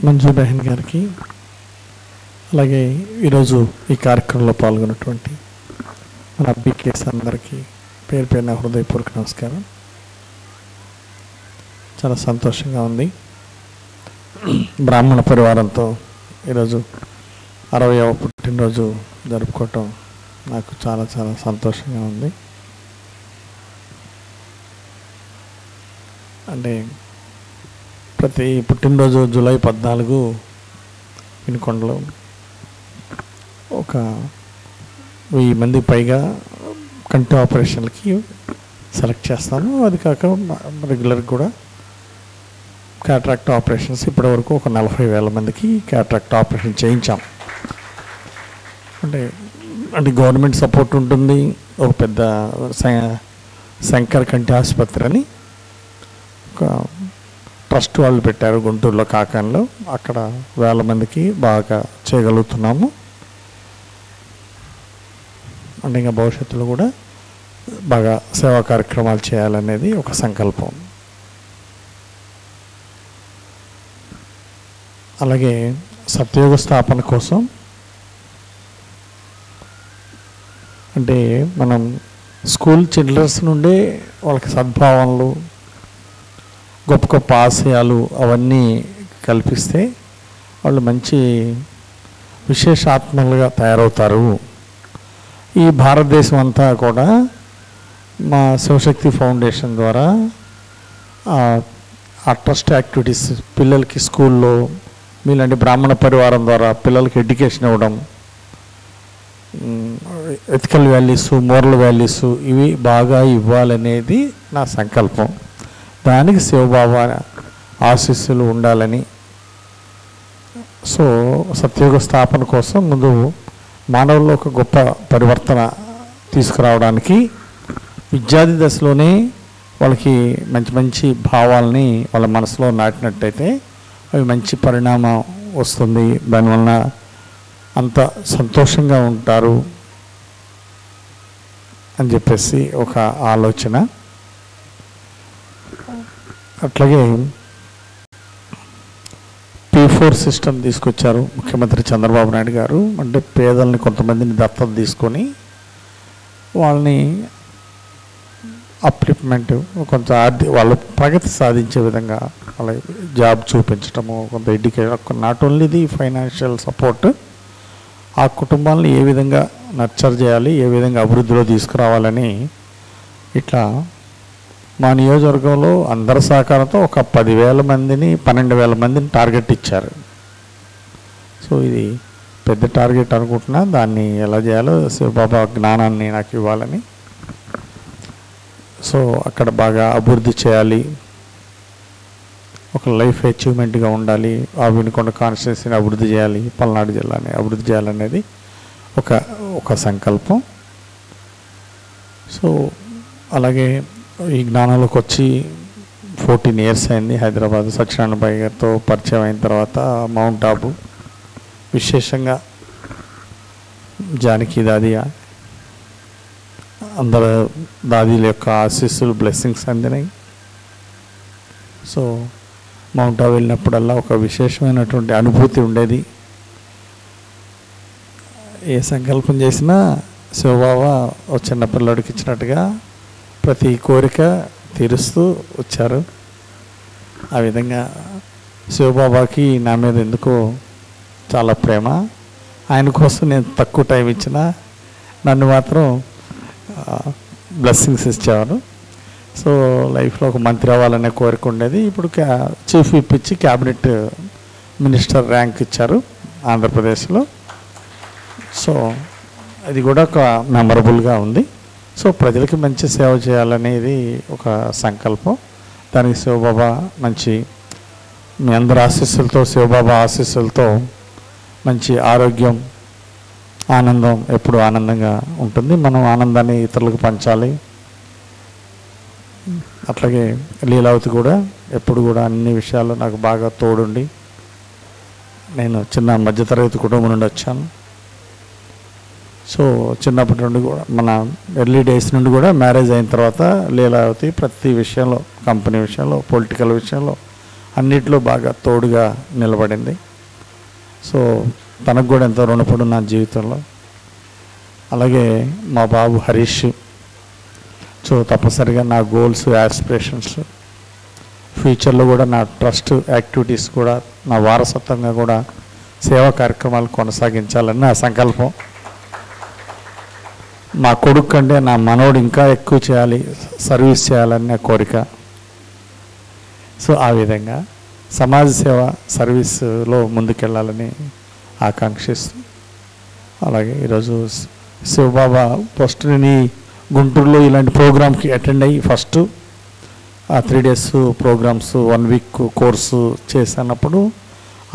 మంజు బెహన్ గారికి, అలాగే ఈరోజు ఈ కార్యక్రమంలో పాల్గొన్నటువంటి మన అబ్బికేస్ అందరికీ పేరు పేరున హృదయపూర్వక నమస్కారం. చాలా సంతోషంగా ఉంది. బ్రాహ్మణ పరివారంతో ఈరోజు 60వ పుట్టినరోజు జరుపుకోవటం నాకు చాలా చాలా సంతోషంగా ఉంది. అంటే ప్రతి పుట్టినరోజు జూలై 14 వినుకొండలో ఒక 1000 మంది పైగా కంటి ఆపరేషన్లకి సెలెక్ట్ చేస్తాము. అది కాక రెగ్యులర్గా కూడా క్యాట్రాక్ట్ ఆపరేషన్స్ ఇప్పటివరకు ఒక 40,000 మందికి క్యాట్రాక్ట్ ఆపరేషన్ చేయించాం. అంటే గవర్నమెంట్ సపోర్ట్ ఉంటుంది. ఒక పెద్ద శంకర్ కంటి ఆసుపత్రి అని ఒక ట్రస్ట్ వాళ్ళు పెట్టారు గుంటూరులో, కాకానిలో. అక్కడ 1000 మందికి బాగా చేయగలుగుతున్నాము. అంటే ఇంకా భవిష్యత్తులో కూడా బాగా సేవా కార్యక్రమాలు చేయాలనేది ఒక సంకల్పం. అలాగే సత్యయుగ స్థాపన కోసం అంటే మనం స్కూల్ చిల్డ్రన్స్ నుండే వాళ్ళకి సద్భావనలు, గొప్ప గొప్ప ఆశయాలు అవన్నీ కల్పిస్తే వాళ్ళు మంచి విశేషాత్మలుగా తయారవుతారు. ఈ భారతదేశం అంతా కూడా మా శివశక్తి ఫౌండేషన్ ద్వారా ఆ ట్రస్ట్ యాక్టివిటీస్ పిల్లలకి స్కూల్లో మీలాంటి బ్రాహ్మణ పరివారం ద్వారా పిల్లలకి ఎడ్యుకేషన్ ఇవ్వడం, ఎథికల్ వాల్యూస్, మోరల్ వాల్యూస్ ఇవి బాగా ఇవ్వాలనేది నా సంకల్పం. దానికి శివబాబా ఆశీస్సులు ఉండాలని. సో సత్యయుగ స్థాపన కోసం ముందు మానవుల్లో ఒక గొప్ప పరివర్తన తీసుకురావడానికి విద్యార్థి దశలోనే వాళ్ళకి మంచి మంచి భావాలని వాళ్ళ మనసులో నాటినట్టయితే అవి మంచి పరిణామం వస్తుంది. దానివల్ల అంత సంతోషంగా ఉంటారు అని చెప్పేసి ఒక ఆలోచన. అట్లాగే P4 సిస్టమ్ తీసుకొచ్చారు ముఖ్యమంత్రి చంద్రబాబు నాయుడు గారు. అంటే పేదల్ని కొంతమందిని దత్తత తీసుకొని వాళ్ళని అప్లిప్మెంట్, కొంత వాళ్ళ ప్రగతి సాధించే విధంగా వాళ్ళ జాబ్ చూపించటము, కొంత education, not only the financial support, ఆ కుటుంబాలను ఏ విధంగా నర్చర్ చేయాలి, ఏ విధంగా అభివృద్ధిలో తీసుకురావాలని ఇట్లా మా నియోజకవర్గంలో అందరి సహకారంతో ఒక 10,000 మందిని 12,000 మందిని టార్గెట్ ఇచ్చారు. సో ఇది పెద్ద టార్గెట్ అనుకుంటున్నా. దాన్ని ఎలా చేయాలో శివబాబా జ్ఞానాన్ని నాకు ఇవ్వాలని. సో అక్కడ బాగా అభివృద్ధి చేయాలి, ఒక లైఫ్ అచీవ్మెంట్గా ఉండాలి, ఆ వినుకొండ కాన్స్టిట్యున్సీని అభివృద్ధి చేయాలి, పల్నాడు జిల్లాని అభివృద్ధి చేయాలనేది ఒక సంకల్పం. సో అలాగే ఈ జ్ఞానంలోకి వచ్చి 14 years అయింది. హైదరాబాద్ సత్యనారాయణ బాయి గారితో పరిచయం అయిన తర్వాత మౌంట్ ఆబు, విశేషంగా జానకి దాదియా, అందరు దాదీల యొక్క ఆశీస్సులు, బ్లెస్సింగ్స్ అందినాయి. సో మౌంట్ ఆబు వెళ్ళినప్పుడల్లా ఒక విశేషమైనటువంటి అనుభూతి ఉండేది. ఏ సంకల్పం చేసినా శివబాబా ఒక చిన్నపిల్లడికి ఇచ్చినట్టుగా ప్రతి కోరిక తీరుస్తూ వచ్చారు. ఆ విధంగా శివబాబాకి నా మీద ఎందుకో చాలా ప్రేమ. ఆయన కోసం నేను తక్కువ టైం ఇచ్చినా నన్ను మాత్రం బ్లెస్సింగ్స్ ఇచ్చేవారు. సో లైఫ్లో ఒక మంత్రి అవ్వాలనే కోరిక ఉండేది. ఇప్పుడు చీఫ్ విప్ ఇచ్చి క్యాబినెట్ మినిస్టర్ ర్యాంక్ ఇచ్చారు ఆంధ్రప్రదేశ్లో. సో అది కూడా ఒక మెమరబుల్గా ఉంది. సో ప్రజలకి మంచి సేవ చేయాలనేది ఒక సంకల్పం. దానికి శివబాబా మంచి మీ అందరి ఆశీస్సులతో, శివబాబా ఆశీస్సులతో మంచి ఆరోగ్యం, ఆనందం ఎప్పుడు ఆనందంగా ఉంటుంది. మనం ఆనందాన్ని ఇతరులకు పంచాలి. అట్లాగే లీలావతి కూడా ఎప్పుడు కూడా అన్ని విషయాల్లో నాకు బాగా తోడుండి, నేను చిన్న మధ్యతరగతి కుటుంబం నుండి వచ్చాను. సో చిన్నప్పటి నుండి కూడా మన ఎర్లీ డేస్ నుండి కూడా మ్యారేజ్ అయిన తర్వాత లీలావతి ప్రతి విషయంలో, కంపెనీ విషయంలో, పొలిటికల్ విషయంలో అన్నిట్లో బాగా తోడుగా నిలబడింది. సో తనకు కూడా ఎంతో రుణపడి నా జీవితంలో. అలాగే మా బాబు హరీష్, సో తప్పనిసరిగా నా గోల్స్, యాస్పిరేషన్స్, ఫ్యూచర్లో కూడా నా ట్రస్ట్ యాక్టివిటీస్ కూడా నా వారసత్వంగా కూడా సేవా కార్యక్రమాలు కొనసాగించాలని నా సంకల్పం. మా కొడుకు కంటే నా మనోడు ఇంకా ఎక్కువ చేయాలి, సర్వీస్ చేయాలని నా కోరిక. సో ఆ విధంగా సమాజ సేవ సర్వీస్లో ముందుకెళ్ళాలని ఆకాంక్షిస్తూ, అలాగే ఈరోజు శివబాబా ఫస్ట్ నేను గుంటూరులో ఇలాంటి ప్రోగ్రామ్కి అటెండ్ అయ్యి ఫస్ట్ ఆ 3 days ప్రోగ్రామ్స్ 1 week కోర్సు చేసినప్పుడు,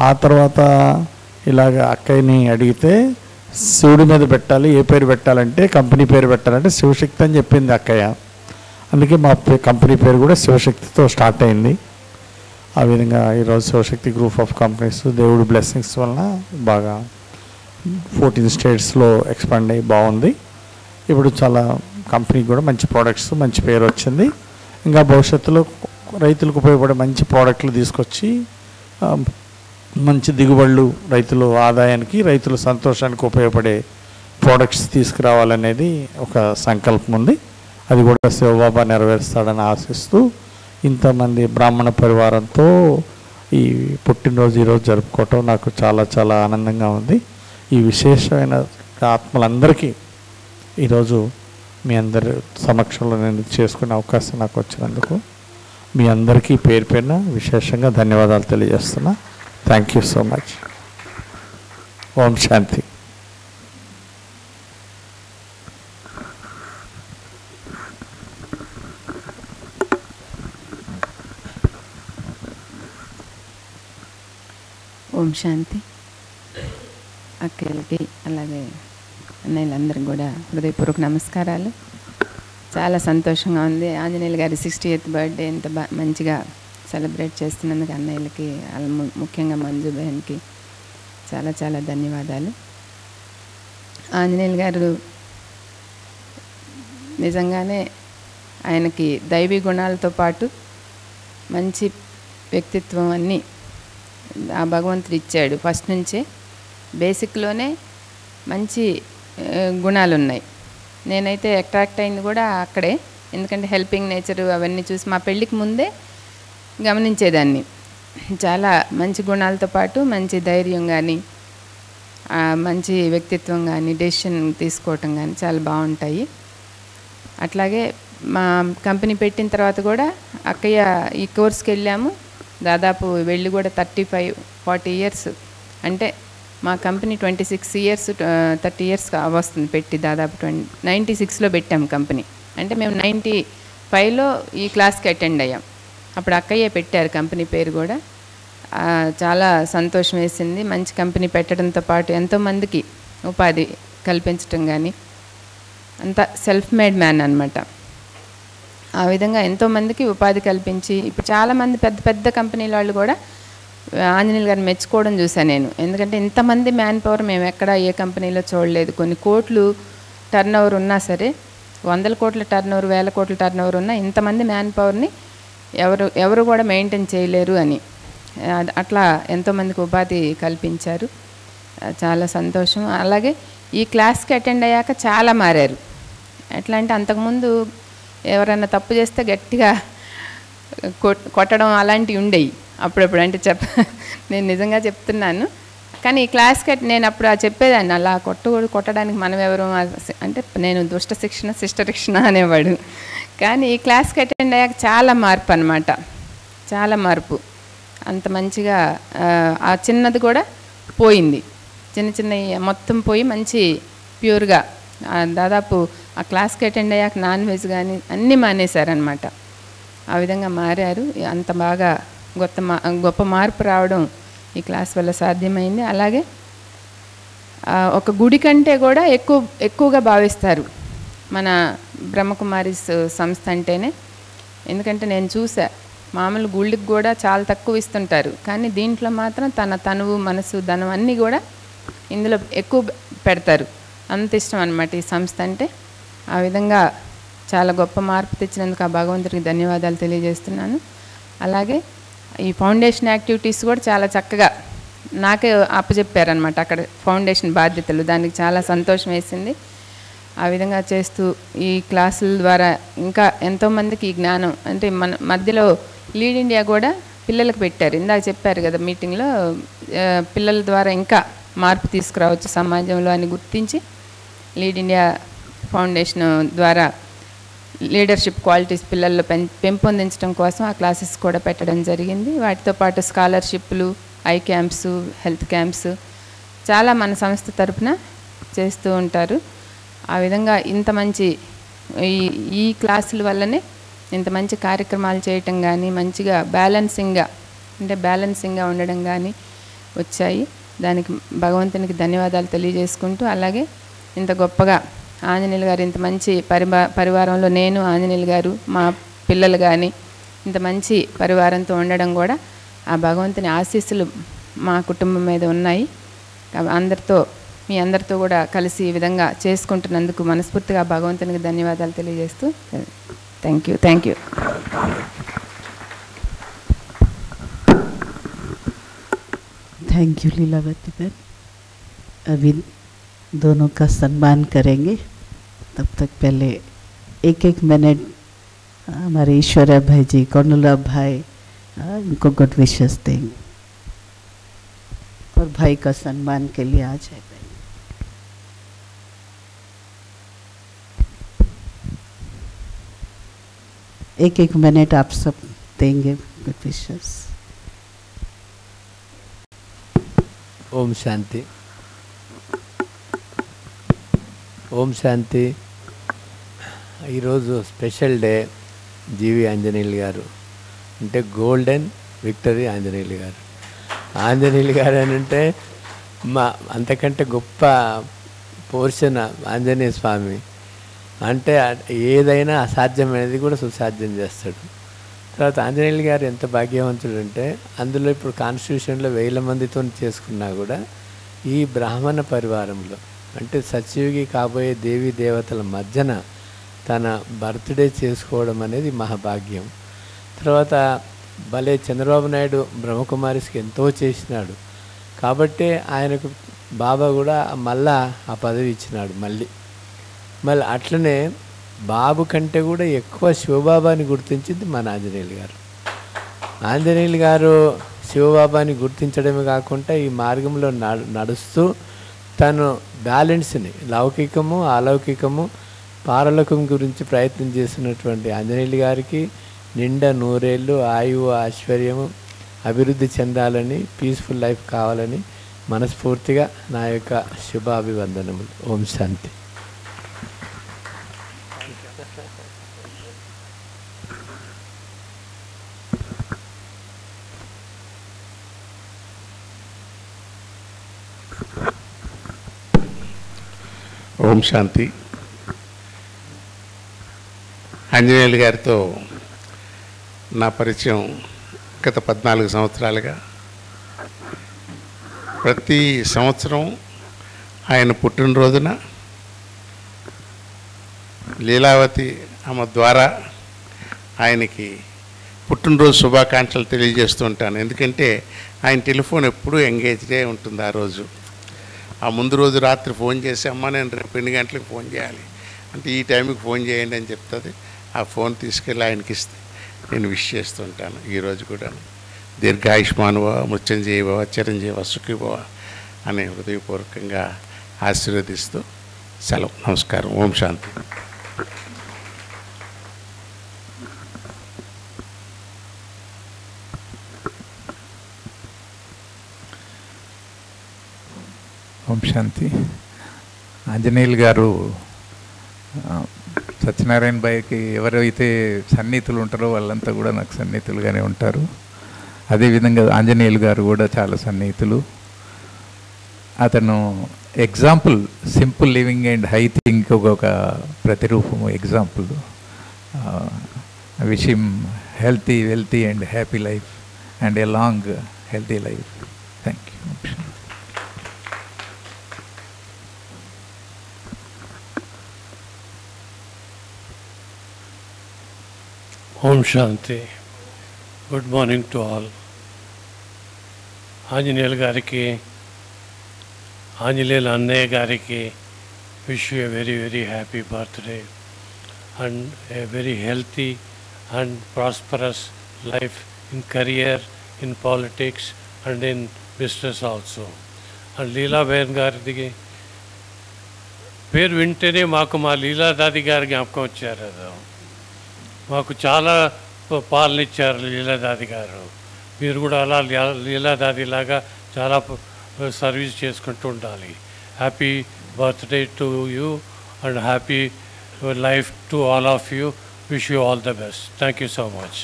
ఆ తర్వాత ఇలాగ అక్కయ్యని అడిగితే శివుడి మీద పెట్టాలి, ఏ పేరు పెట్టాలంటే కంపెనీ పేరు పెట్టాలంటే శివశక్తి అని చెప్పింది అక్కయ్య. అందుకే మా కంపెనీ పేరు కూడా శివశక్తితో స్టార్ట్ అయింది. ఆ విధంగా ఈరోజు శివశక్తి గ్రూప్ ఆఫ్ కంపెనీస్ దేవుడి బ్లెస్సింగ్స్ వలన బాగా 14 states ఎక్స్పాండ్ అయ్యి బాగుంది. ఇప్పుడు చాలా కంపెనీకి కూడా మంచి ప్రోడక్ట్స్, మంచి పేరు వచ్చింది. ఇంకా భవిష్యత్తులో రైతులకు ఉపయోగపడే మంచి ప్రోడక్ట్లు తీసుకొచ్చి మంచి దిగుబడులు, రైతుల ఆదాయానికి, రైతుల సంతోషానికి ఉపయోగపడే ప్రోడక్ట్స్ తీసుకురావాలనేది ఒక సంకల్పం ఉంది. అది కూడా శివబాబా నెరవేరుస్తాడని ఆశిస్తూ, ఇంతమంది బ్రాహ్మణ పరివారంతో ఈ పుట్టినరోజు ఈరోజు జరుపుకోవటం నాకు చాలా చాలా ఆనందంగా ఉంది. ఈ విశేషమైన ఆత్మలందరికీ ఈరోజు మీ అందరి సమక్షంలో నేను చేసుకునే అవకాశం నాకు వచ్చినందుకు మీ అందరికీ పేరు పేరున విశేషంగా ధన్యవాదాలు తెలియజేస్తున్నా. Thank you so much. ఓం శాంతి. ఓం శాంతి. అక్కలకి అలాగే అన్నయ్యలందరికీ కూడా హృదయపూర్వక నమస్కారాలు. చాలా సంతోషంగా ఉంది. ఆంజనేయులు గారి 60th birthday ఇంత మంచిగా సెలబ్రేట్ చేస్తున్నందుకు అన్నయ్యలకి, ముఖ్యంగా మంజు బహన్కి చాలా చాలా ధన్యవాదాలు. ఆంజనేయులు గారు నిజంగానే ఆయనకి దైవీ గుణాలతో పాటు మంచి వ్యక్తిత్వం అన్నీ ఆ భగవంతుడు ఇచ్చాడు. ఫస్ట్ నుంచే బేసిక్లోనే మంచి గుణాలు ఉన్నాయి. నేనైతే అట్రాక్ట్ అయింది కూడా అక్కడే, ఎందుకంటే హెల్పింగ్ నేచర్ అవన్నీ చూసి మా పెళ్ళికి ముందే గమనించేదాన్ని. చాలా మంచి గుణాలతో పాటు మంచి ధైర్యం కానీ, మంచి వ్యక్తిత్వం కానీ, డెసిషన్ తీసుకోవటం కానీ చాలా బాగుంటాయి. అట్లాగే మా కంపెనీ పెట్టిన తర్వాత కూడా అక్కయ్య ఈ కోర్స్కి వెళ్ళాము. దాదాపు వెళ్ళి కూడా 35-40 years, అంటే మా కంపెనీ 26 years 30 years వస్తుంది పెట్టి. దాదాపు 96లో పెట్టాము కంపెనీ. అంటే మేము 95లో ఈ క్లాస్కి అటెండ్ అయ్యాం. అప్పుడు అక్కయ్యే పెట్టారు కంపెనీ పేరు కూడా. చాలా సంతోషం వేసింది. మంచి కంపెనీ పెట్టడంతో పాటు ఎంతోమందికి ఉపాధి కల్పించటం కానీ, అంతా సెల్ఫ్ మేడ్ మ్యాన్ అనమాట. ఆ విధంగా ఎంతోమందికి ఉపాధి కల్పించి ఇప్పుడు చాలామంది పెద్ద పెద్ద కంపెనీల వాళ్ళు కూడా ఆంజనేయులు గారిని మెచ్చుకోవడం చూశాను నేను. ఎందుకంటే ఇంతమంది మ్యాన్ పవర్ మేము ఎక్కడ ఏ కంపెనీలో చూడలేదు. కొన్ని కోట్లు టర్నోవర్ ఉన్నా సరే, 100 కోట్ల టర్నోవర్, 1000 కోట్ల టర్నోవర్ ఉన్నా ఇంతమంది మ్యాన్ పవర్ని ఎవరు కూడా మెయింటైన్ చేయలేరు అని అట్లా ఎంతోమందికి ఉపాధి కల్పించారు. చాలా సంతోషం. అలాగే ఈ క్లాస్కి అటెండ్ అయ్యాక చాలా మారారు. ఎట్లా అంటే అంతకుముందు ఎవరైనా తప్పు చేస్తే గట్టిగా కొట్టడం అలాంటివి ఉండేవి అప్పుడప్పుడు. అంటే నేను నిజంగా చెప్తున్నాను. కానీ ఈ క్లాస్కి నేను అప్పుడు చెప్పేదాన్ని, అలా కొట్టడానికి మనం ఎవరు అంటే నేను దుష్ట శిక్షణ శిష్ట శిక్షణ అనేవాడు. కానీ ఈ క్లాస్కి అటెండ్ అయ్యాక చాలా మార్పు అనమాట, చాలా మార్పు. అంత మంచిగా ఆ చిన్నది కూడా పోయింది, చిన్న చిన్న మొత్తం పోయి మంచి ప్యూర్గా దాదాపు ఆ క్లాస్కి అటెండ్ అయ్యాక నాన్ వెజ్ కానీ అన్నీ మానేశారనమాట. ఆ విధంగా మారారు. అంత బాగా గొప్ప మార్పు రావడం ఈ క్లాస్ వల్ల సాధ్యమైంది. అలాగే ఒక గుడి కంటే కూడా ఎక్కువగా భావిస్తారు మన బ్రహ్మకుమారిస్ సంస్థ అంటేనే. ఎందుకంటే నేను చూసా, మామూలు గుళ్ళకి కూడా చాలా తక్కువ ఇస్తుంటారు, కానీ దీంట్లో మాత్రం తన తనువు, మనసు, ధనం అన్నీ కూడా ఇందులో ఎక్కువ పెడతారు. అంత ఇష్టం అన్నమాట ఈ సంస్థ అంటే. ఆ విధంగా చాలా గొప్ప మార్పు తెచ్చినందుకు ఆ భగవంతుడికి ధన్యవాదాలు తెలియజేస్తున్నాను. అలాగే ఈ ఫౌండేషన్ యాక్టివిటీస్ కూడా చాలా చక్కగా నాకే అప్పచెప్పారనమాట అక్కడ ఫౌండేషన్ బాధ్యతలు. దానికి చాలా సంతోషం వేసింది. ఆ విధంగా చేస్తూ ఈ క్లాసుల ద్వారా ఇంకా ఎంతోమందికి ఈ జ్ఞానం అంటే మన మధ్యలో లీడ్ ఇండియా కూడా పిల్లలకు పెట్టారు. ఇందాక చెప్పారు కదా మీటింగ్లో, పిల్లల ద్వారా ఇంకా మార్పు తీసుకురావచ్చు సమాజంలో అని గుర్తించి లీడ్ ఇండియా ఫౌండేషన్ ద్వారా లీడర్షిప్ క్వాలిటీస్ పిల్లల్లో పెంపొందించడం కోసం ఆ క్లాసెస్ కూడా పెట్టడం జరిగింది. వాటితో పాటు స్కాలర్షిప్లు, ఐ క్యాంప్స్, హెల్త్ క్యాంప్స్ చాలా మన సంస్థ తరపున చేస్తూ ఉంటారు. ఆ విధంగా ఇంత మంచి ఈ క్లాసుల వల్లనే ఇంత మంచి కార్యక్రమాలు చేయటం కానీ మంచిగా బ్యాలెన్సింగ్గా ఉండడం కానీ వచ్చాయి. దానికి భగవంతునికి ధన్యవాదాలు తెలియజేసుకుంటూ, అలాగే ఇంత గొప్పగా ఆంజనేయులు గారు ఇంత మంచి పరివారంలో నేను, ఆంజనేయులు గారు, మా పిల్లలు కానీ ఇంత మంచి పరివారంతో ఉండడం కూడా ఆ భగవంతుని ఆశీస్సులు మా కుటుంబం మీద ఉన్నాయి. మీ అందరితో కూడా కలిసి ఈ విధంగా చేసుకుంటున్నందుకు మనస్ఫూర్తిగా భగవంతునికి ధన్యవాదాలు తెలియజేస్తూ thank you. Thank you Leelavati बहन. अभी दोनों का सम्मान करेंगे. तब तक पहले एक मिनट हमारे ईश्वरया भाई जी, कौनूलराव भाई इनको गुड विशेस देंगे और भाई का सम्मान के लिए आ जाए. एक मिनट आप सब देंगे गुड विशेस. ఓం శాంతి. ఓం శాంతి. ఈరోజు స్పెషల్ డే. జీవి ఆంజనేయులు గారు అంటే గోల్డెన్ విక్టరీ ఆంజనేయులు గారు. ఆంజనేయులు గారు అని అంటే అంతకంటే గొప్ప పోర్షన్ ఆంజనేయ స్వామి అంటే ఏదైనా అసాధ్యమైనది కూడా సుసాధ్యం చేస్తాడు. తర్వాత ఆంజనేయులు గారు ఎంత భాగ్యవంతుడు అంటే అందులో ఇప్పుడు కాన్స్టిట్యూషన్లో 1000 మందితో చేసుకున్నా కూడా ఈ బ్రాహ్మణ పరివారంలో అంటే సత్యయుగి కాబోయే దేవీ దేవతల మధ్యన తన బర్త్డే చేసుకోవడం అనేది మహాభాగ్యం. తర్వాత భలే చంద్రబాబు నాయుడు బ్రహ్మకుమారిస్కి ఎంతో చేసినాడు కాబట్టి ఆయనకు బాబా కూడా మళ్ళా ఆ పదవి ఇచ్చినాడు. మళ్ళీ అట్లనే బాబు కంటే కూడా ఎక్కువ శివబాబాని గుర్తించింది మన ఆంజనేయులు గారు. ఆంజనేయులు గారు శివబాబాని గుర్తించడమే కాకుండా ఈ మార్గంలో నడుస్తూ తను బ్యాలెన్స్ని లౌకికము, అలౌకికము, పారలౌకికం గురించి ప్రయత్నం చేస్తున్నటువంటి ఆంజనేయులు గారికి నిండా 100 ఏళ్ళు ఆయువు, ఐశ్వర్యము, అభివృద్ధి చెందాలని, పీస్ఫుల్ లైఫ్ కావాలని మనస్ఫూర్తిగా నా యొక్క శుభాభివందనములు. ఓం శాంతి. ఓం శాంతి. ఆంజనేయులు గారితో నా పరిచయం గత 14 సంవత్సరాలుగా. ప్రతి సంవత్సరం ఆయన పుట్టినరోజున లీలావతి ఆమె ద్వారా ఆయనకి పుట్టినరోజు శుభాకాంక్షలు తెలియజేస్తూ ఉంటాను. ఎందుకంటే ఆయన టెలిఫోన్ ఎప్పుడూ ఎంగేజ్డే ఉంటుంది. ఆ రోజు ఆ ముందు రోజు రాత్రి ఫోన్ చేసి, అమ్మ నేను రేపు 2 గంటలకు ఫోన్ చేయాలి అంటే ఈ టైంకి ఫోన్ చేయండి అని చెప్తుంది. ఆ ఫోన్ తీసుకెళ్ళి ఆయనకి ఇస్తే నేను విష్ చేస్తూ ఉంటాను. ఈరోజు కూడా దీర్ఘాయుష్మానువ, మృత్యుంజయభవ, చిరంజీవ, సుఖీభవ అనే హృదయపూర్వకంగా ఆశీర్వదిస్తూ సెలవు. నమస్కారం. ఓం శాంతి. ఓం శాంతి. ఆంజనేయులు గారు సత్యనారాయణ భాయ్కి ఎవరైతే సన్నిహితులు ఉంటారో వాళ్ళంతా కూడా నాకు సన్నిహితులుగానే ఉంటారు. అదేవిధంగా ఆంజనేయులు గారు కూడా చాలా సన్నిహితులు. అతను example, simple living and high think ఒక ప్రతిరూపము, example. Wish him healthy, wealthy and happy life and a long healthy life. Thank you. ఓం శాంతి. Good morning to all. Anjaneyulu గారికి, ఆంజనేయులు అన్నయ్య గారికి wish you a very very happy birthday and a very healthy and prosperous life in career, in politics and in business also. And Leelaben గారికి పేరు వింటేనే మాకు మా లీలాదాది గారి జ్ఞాపకం వచ్చారు. మాకు చాలా పాలన ఇచ్చారు లీలాదాది గారు. మీరు కూడా అలా లీలాదాది లాగా చాలా సర్వీస్ చేసుకుంటూ ఉండాలి. Happy birthday to you and happy life to all of you. Wish you all the best. Thank you so much.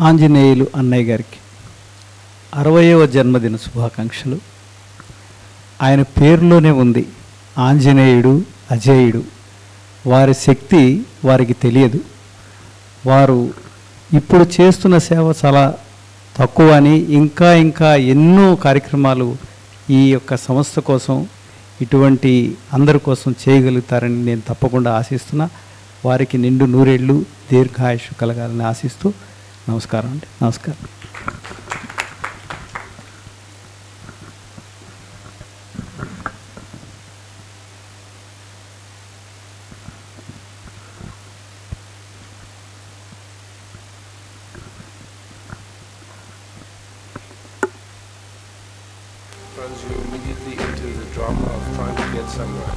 Anjaneyulu అన్నయ్య గారికి 60వ జన్మదిన శుభాకాంక్షలు. ఆయన పేరులోనే ఉంది ఆంజనేయుడు, అజేయుడు. వారి శక్తి వారికి తెలియదు. వారు ఇప్పుడు చేస్తున్న సేవ చాలా తక్కువ అని ఇంకా ఇంకా ఎన్నో కార్యక్రమాలు ఈ యొక్క సంస్థ కోసం, ఇటువంటి అందరి కోసం చేయగలుగుతారని నేను తప్పకుండా ఆశిస్తున్నా. వారికి నిండు నూరేళ్ళు దీర్ఘాయుష్ కలగాలని ఆశిస్తూ నమస్కారం అండి. నమస్కారం. Runs you immediately into the drama of trying to get somewhere.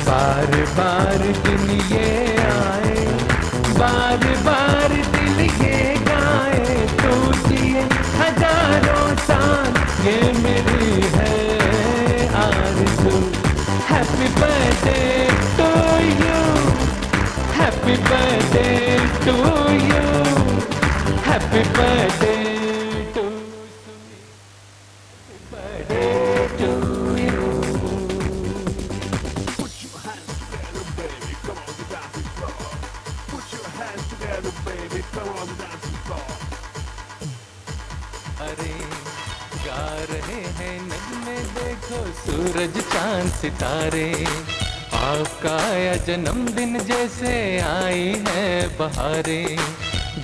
बार बार दिन ये आए, बार बार दिल ये गाए, तू जिए हजारों साल ये मेरी है आरज़ू. Happy birthday to you, happy birthday to you, happy birthday to birthday to you. अरे गा रहे हैं नगमे देखो सूरज चांद सितारे, आपका आया जन्मदिन जैसे आई है बहारें.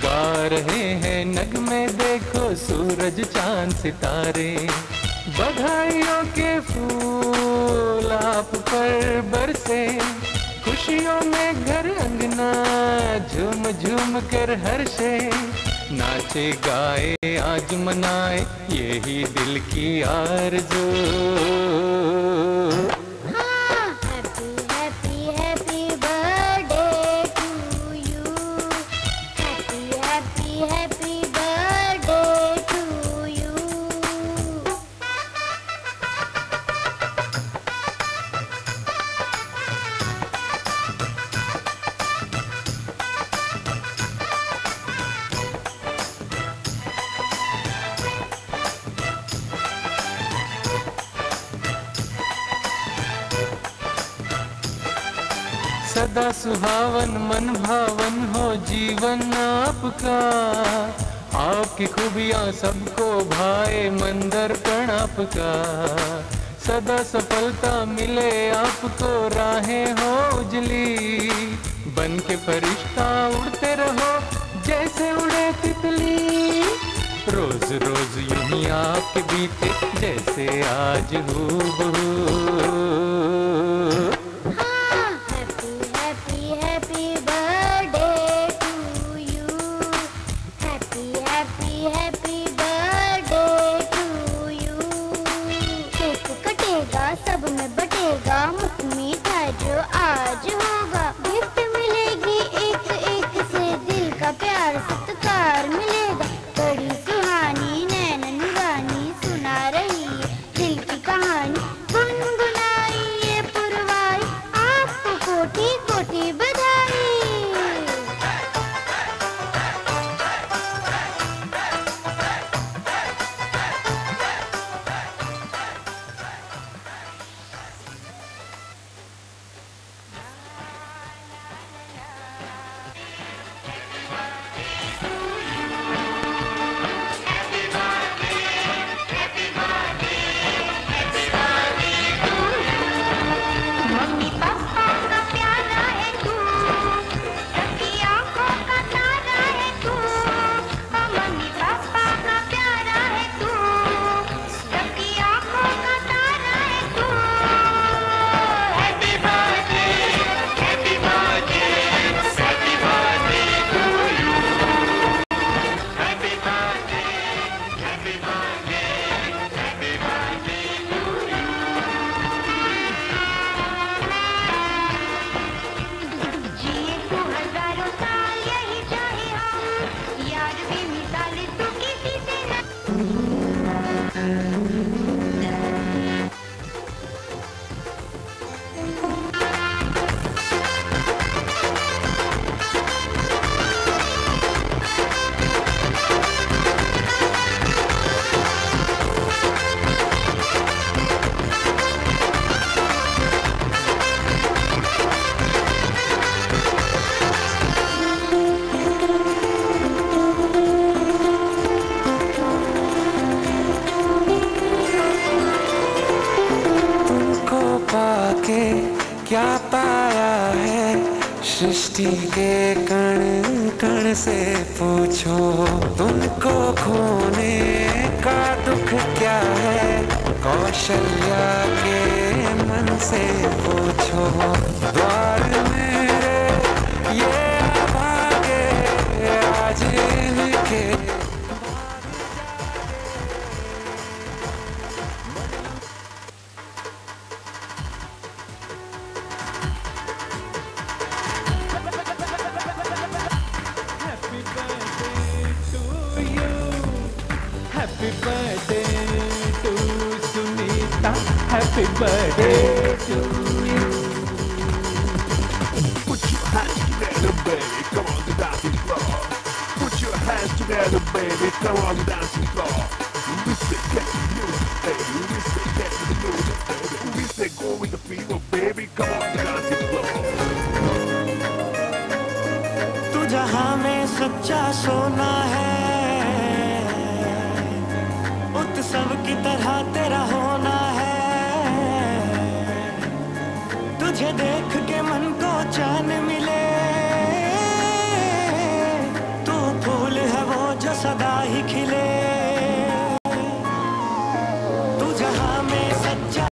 गा रहे हैं नगमे देखो सूरज चांद सितारे, बधाइयों के फूल आप पर बरसे, खुशियों में घर अंगना झूम झूम कर हर्षे. नाचे गाए आज मनाए यही दिल की आरज़ू। सदा सुहावन मन भावन हो जीवन आपका, आपकी खूबियाँ सबको भाए मन दर्पण आपका। सदा सफलता मिले आपको राहें हो उजली, बन के फरिश्ता उड़ते रहो जैसे उड़े तितली। रोज रोज यूं ही आपके बीते जैसे आज हूबहू। सब में बटेगा मुफ्त मीठा जो आज होगा। गिफ्ट मिलेगी एक एक से दिल का प्यार सत्कार मिलेगा। बड़ी सुहानी नैन नुरानी सुना रही है दिल की कहानी। गुनगुनाई ये पुरवाई आपको कोटि कोटि बधाई। क्या पाया है सृष्टि के कण कण से पूछो। तुमको खोने का दुख क्या है कौशल्या के मन से पूछो। द्वार मेरे ये भागे आज इनके Happy birthday to Sunita, happy birthday to you. Put your hands together, baby, come on the dancing floor. Put your hands together, baby, come on the dancing floor. We say get the music, baby, we say get the music, baby. We say go with the fever, baby, come on the dancing floor. तू जहाँ में सच्चा सोना है उत्सव की तरह तेरा होना है। तुझे देख